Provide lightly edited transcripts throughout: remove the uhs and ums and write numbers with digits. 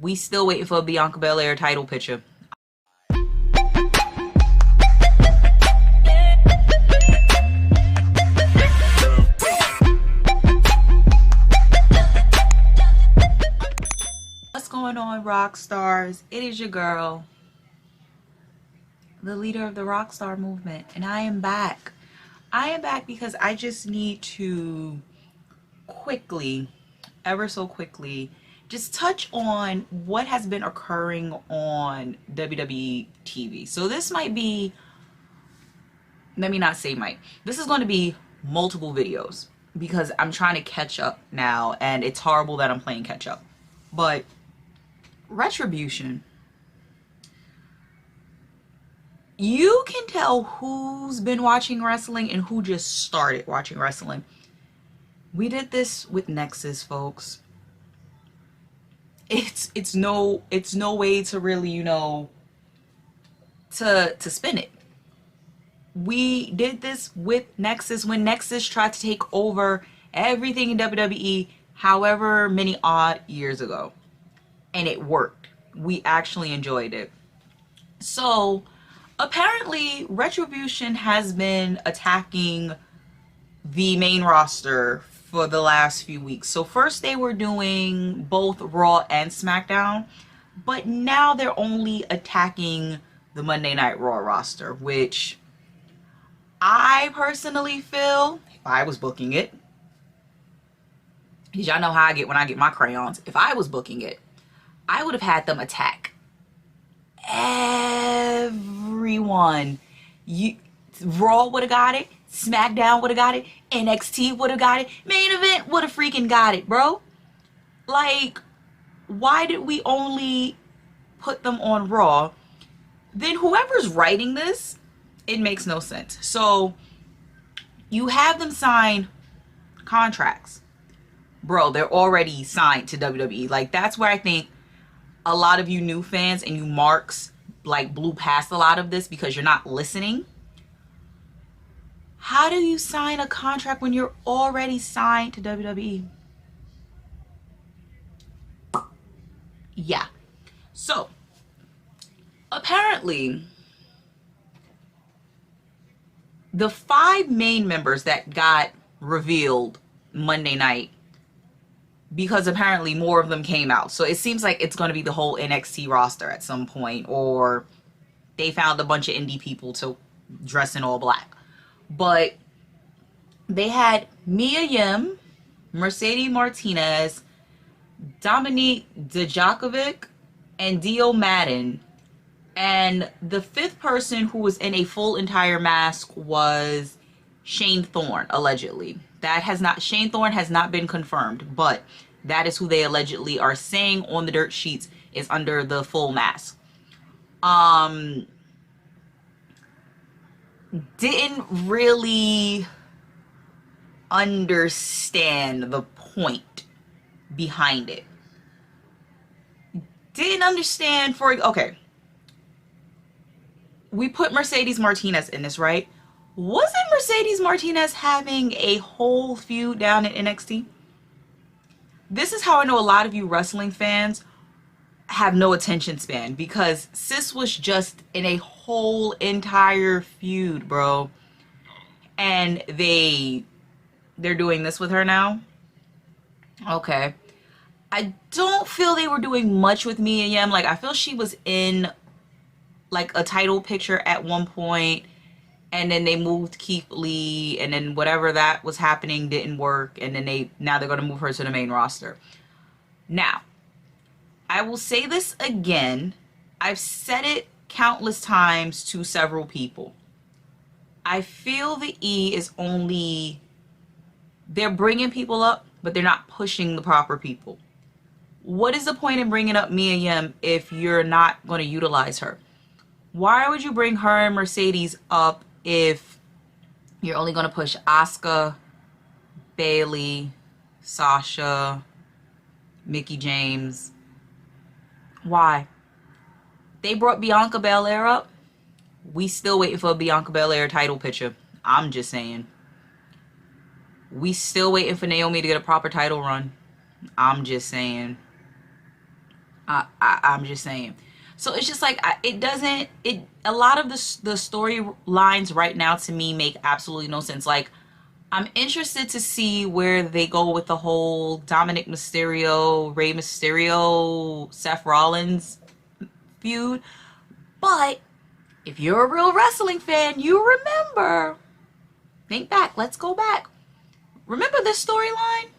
We still waiting for a Bianca Belair title picture. What's going on, Rockstars? It is your girl, the leader of the Rockstar movement, and I am back. I am back because I just need to quickly, ever so quickly, just touch on what has been occurring on WWE TV. So this might be, let me not say might, this is going to be multiple videos because I'm trying to catch up now, and it's horrible that I'm playing catch up. But Retribution, you can tell who's been watching wrestling and who just started watching wrestling. We did this with Nexus, folks. It's no way to really, to spin it. We did this with Nexus when Nexus tried to take over everything in WWE however many odd years ago. And it worked. We actually enjoyed it. So apparently Retribution has been attacking the main roster for the last few weeks. So first they were doing both Raw and SmackDown, but now they're only attacking the Monday Night Raw roster, which I personally feel, if I was booking it, because y'all know how I get when I get my crayons, if I was booking it, I would have had them attack everyone. Raw would have got it, SmackDown would have got it, NXT would have got it, main event would have freaking got it, bro. Like, why did we only put them on Raw? Then whoever's writing this, it makes no sense. So you have them sign contracts. Bro, they're already signed to WWE. Like, that's where I think a lot of you new fans and you marks like blew past a lot of this because you're not listening. How do you sign a contract when you're already signed to WWE? Yeah. So apparently the 5 main members that got revealed Monday night, because apparently more of them came out. So it seems like it's going to be the whole NXT roster at some point, or they found a bunch of indie people to dress in all black. But they had Mia Yim, Mercedes Martinez, Dominique Dijakovic, and Dio Madden. And the 5th person who was in a full entire mask was Shane Thorne, allegedly. Shane Thorne has not been confirmed, but that is who they allegedly are saying on the dirt sheets is under the full mask. Didn't really understand the point behind it. Didn't understand okay. We put Mercedes Martinez in this, right? Wasn't Mercedes Martinez having a whole feud down at NXT? This is how I know a lot of you wrestling fans have no attention span, because sis was just in a whole entire feud, bro. And they're doing this with her now? Okay. I don't feel they were doing much with Mia Yim. Like, I feel she was in like a title picture at one point, and then they moved Keith Lee, and then whatever that was happening didn't work, and then now they're going to move her to the main roster. Now, I will say this again. I've said it countless times to several people. I feel the E is only, they're bringing people up, but they're not pushing the proper people. What is the point in bringing up Mia Yim if you're not going to utilize her? Why would you bring her and Mercedes up if you're only going to push Asuka, Bayley, Sasha, Mickie James? Why? They brought Bianca Belair up. We still waiting for a Bianca Belair title picture. I'm just saying. We still waiting for Naomi to get a proper title run. I'm just saying. I'm just saying. So it's just like it doesn't. A lot of the storylines right now to me make absolutely no sense. Like I'm interested to see where they go with the whole Dominic Mysterio, Rey Mysterio, Seth Rollins feud. But if you're a real wrestling fan, you remember. Think back. Let's go back. Remember this storyline?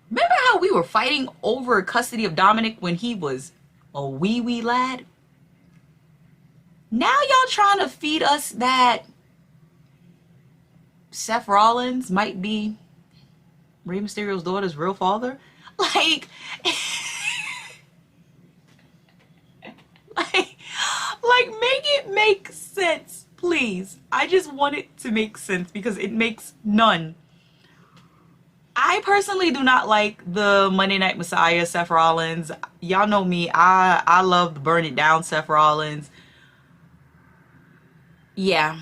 Remember how we were fighting over custody of Dominic when he was a wee lad? Now y'all trying to feed us that Seth Rollins might be Rey Mysterio's daughter's real father? Like, like make it make sense, please. I just want it to make sense because it makes none. I personally do not like the Monday Night Messiah Seth Rollins. Y'all know me. I love the Burn It Down Seth Rollins. Yeah.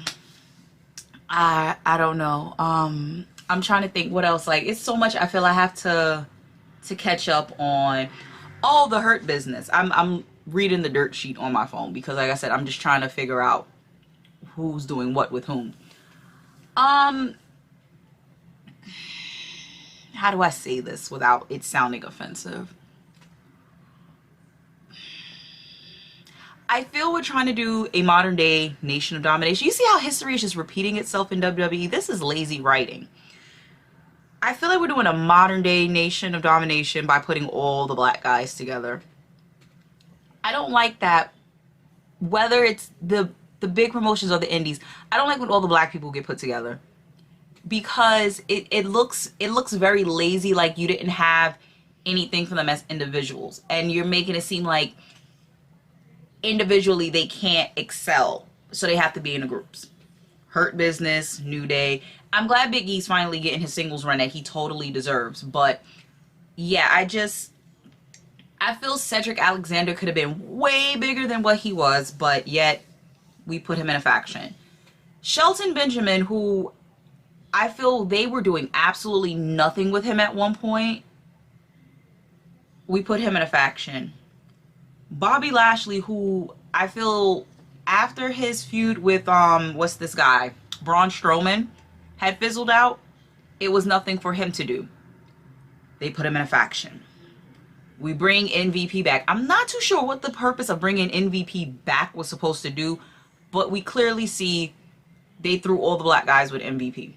I don't know. I'm trying to think what else. Like it's so much I feel I have to catch up on. Oh, the Hurt Business. I'm reading the dirt sheet on my phone because like I said, I'm just trying to figure out who's doing what with whom. How do I say this without it sounding offensive? I feel we're trying to do a modern day Nation of Domination. You see how history is just repeating itself in WWE? This is lazy writing. I feel like we're doing a modern day Nation of Domination by putting all the black guys together. I don't like that. Whether it's the big promotions or the indies, I don't like when all the black people get put together. Because it looks very lazy, like you didn't have anything for them as individuals. And you're making it seem like individually they can't excel. So they have to be in the groups. Hurt Business, New Day. I'm glad Big E's finally getting his singles run that he totally deserves. But yeah, I feel Cedric Alexander could have been way bigger than what he was. But yet we put him in a faction. Shelton Benjamin, who I feel they were doing absolutely nothing with him at one point. We put him in a faction. Bobby Lashley, who I feel after his feud with, what's this guy? Braun Strowman had fizzled out. It was nothing for him to do. They put him in a faction. We bring MVP back. I'm not too sure what the purpose of bringing MVP back was supposed to do, but we clearly see they threw all the black guys with MVP.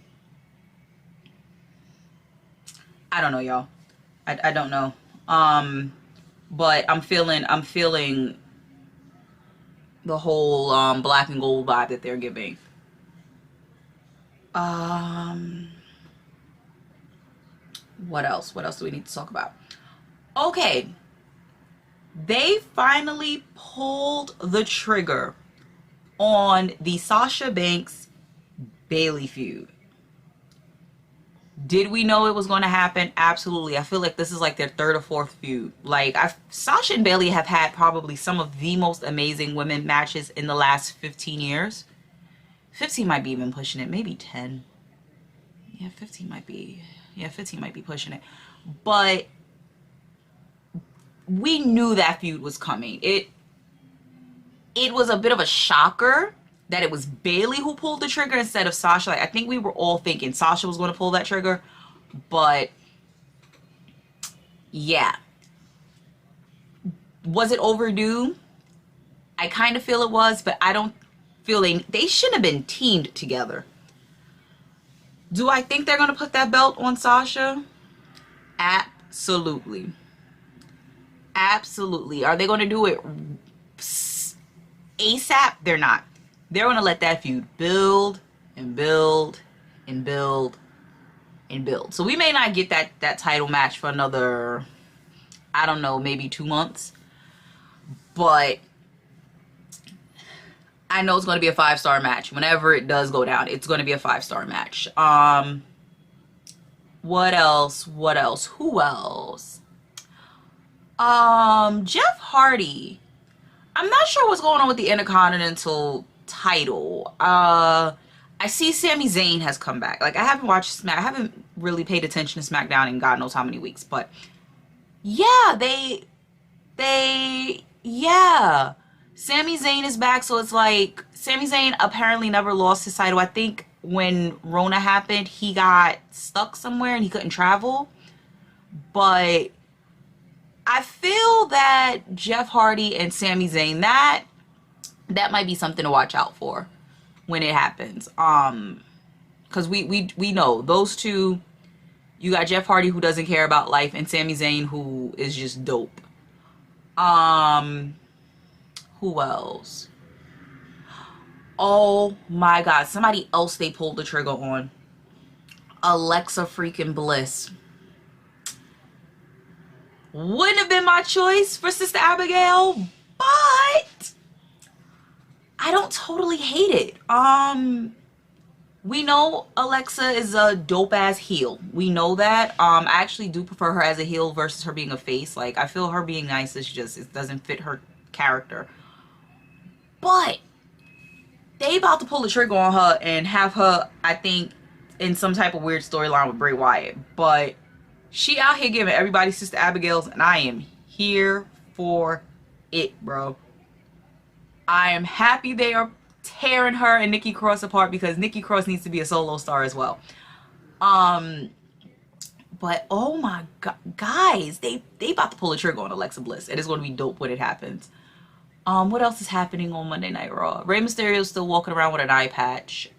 I don't know, y'all. I don't know. But I'm feeling the whole black and gold vibe that they're giving. What else? What else do we need to talk about? Okay. They finally pulled the trigger on the Sasha Banks Bayley feud. Did we know it was going to happen? Absolutely. I feel like this is like their third or fourth feud. Like, Sasha and Bayley have had probably some of the most amazing women matches in the last 15 years. 15 might be even pushing it. Maybe 10. Yeah, 15 might be. Yeah, 15 might be pushing it. But we knew that feud was coming. It was a bit of a shocker that it was Bayley who pulled the trigger instead of Sasha. Like, I think we were all thinking Sasha was going to pull that trigger. But, yeah. Was it overdue? I kind of feel it was, but I don't feel they shouldn't have been teamed together. Do I think they're going to put that belt on Sasha? Absolutely. Absolutely. Are they going to do it ASAP? They're not. They're going to let that feud build and build and build and build. So we may not get that title match for another, I don't know, maybe 2 months. But I know it's going to be a 5-star match. Whenever it does go down, it's going to be a 5-star match. What else? What else? Who else? Jeff Hardy. I'm not sure what's going on with the Intercontinental title. I I see Sami Zayn has come back. Like, I haven't watched Smack. I haven't really paid attention to SmackDown in God knows how many weeks. But yeah, yeah. Sami Zayn is back. So it's like, Sami Zayn apparently never lost his title. I think when Rona happened, he got stuck somewhere and he couldn't travel. But I feel that Jeff Hardy and Sami Zayn, that might be something to watch out for when it happens. Because we know those two. You got Jeff Hardy, who doesn't care about life, and Sami Zayn, who is just dope. Who else? Oh my God, somebody else they pulled the trigger on. Alexa freaking Bliss. Wouldn't have been my choice for Sister Abigail, but I don't totally hate it. We know Alexa is a dope ass heel. We know that. I actually do prefer her as a heel versus her being a face. Like, I feel her being nice is just, it doesn't fit her character. But they about to pull the trigger on her and have her, I think, in some type of weird storyline with Bray Wyatt. But she out here giving everybody Sister Abigail's, and I am here for it, bro. I am happy they are tearing her and Nikki Cross apart, because Nikki Cross needs to be a solo star as well. But oh my God, guys, they about to pull the trigger on Alexa Bliss. It is going to be dope when it happens. What else is happening on Monday Night Raw? Rey Mysterio is still walking around with an eye patch.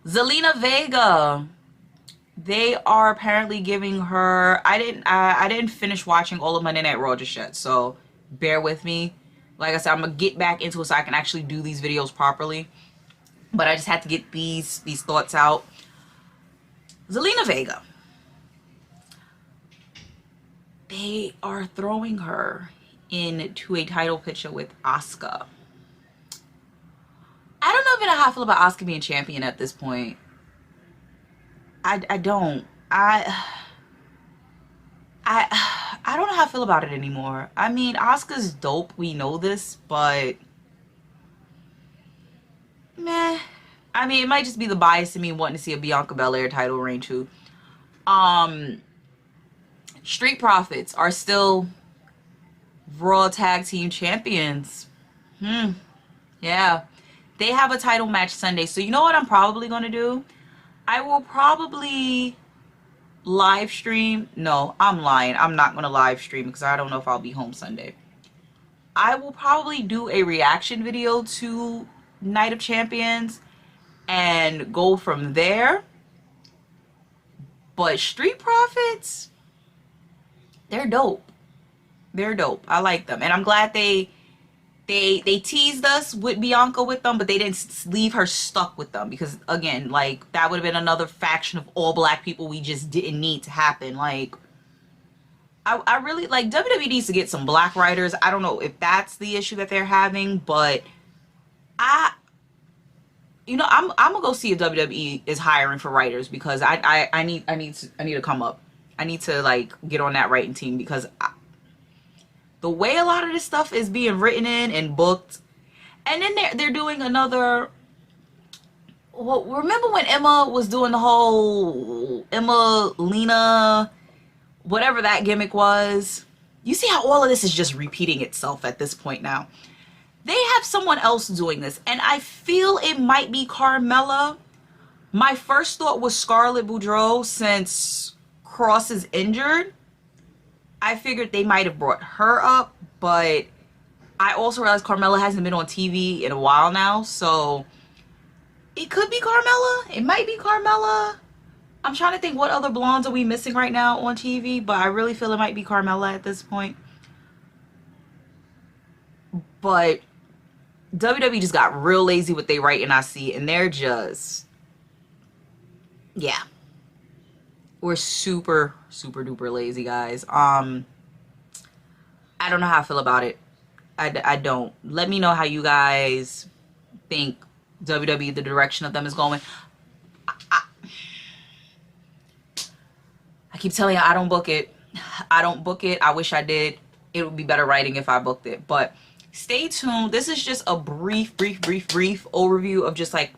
Zelina Vega, they are apparently giving her, I didn't finish watching all of Monday Night Raw just yet, so bear with me. Like I said, I'm gonna get back into it so I can actually do these videos properly. But I just had to get these thoughts out. Zelina Vega, they are throwing her into a title picture with Asuka. I don't know even how I feel about Asuka being champion at this point. I don't. I don't know how I feel about it anymore. I mean, Asuka's dope. We know this, but meh. I mean, it might just be the bias in me wanting to see a Bianca Belair title reign too. Street Profits are still Raw Tag Team Champions. Yeah. They have a title match Sunday. So you know what I'm probably going to do? I will probably live stream. No, I'm lying. I'm not going to live stream because I don't know if I'll be home Sunday. I will probably do a reaction video to Night of Champions and go from there. But Street Profits, they're dope. They're dope. I like them. And I'm glad they teased us with Bianca with them, but they didn't leave her stuck with them, because again, like, that would have been another faction of all black people we just didn't need to happen. Like, I really, like, WWE needs to get some black writers. I don't know if that's the issue that they're having, but I'm gonna go see if WWE is hiring for writers, because I need to come up. I need to, like, get on that writing team, because the way a lot of this stuff is being written in and booked, and then they're doing another. Well, remember when Emma was doing the whole Emma Lena, whatever that gimmick was? You see how all of this is just repeating itself at this point now. They have someone else doing this, and I feel it might be Carmella. My first thought was Scarlett Boudreaux, since Cross is injured. I figured they might have brought her up, but I also realized Carmella hasn't been on TV in a while now, so it could be Carmella. It might be Carmella. I'm trying to think, what other blondes are we missing right now on TV, but I really feel it might be Carmella at this point. But WWE just got real lazy with they writing, I see, and they're just, yeah. We're super, super duper lazy, guys. I don't know how I feel about it. I don't. Let me know how you guys think WWE, the direction of them is going. I keep telling you, I don't book it. I don't book it. I wish I did. It would be better writing if I booked it. But Stay tuned. This is just a brief overview of just like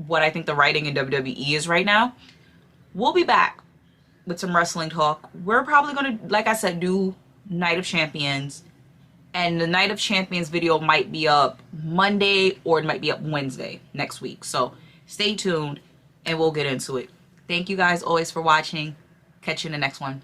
what I think the writing in WWE is right now. We'll be back with some wrestling talk. We're probably gonna, like I said, do Night of Champions, and the Night of Champions video might be up Monday or it might be up Wednesday next week. So stay tuned and we'll get into it. Thank you guys always for watching. Catch you in the next one.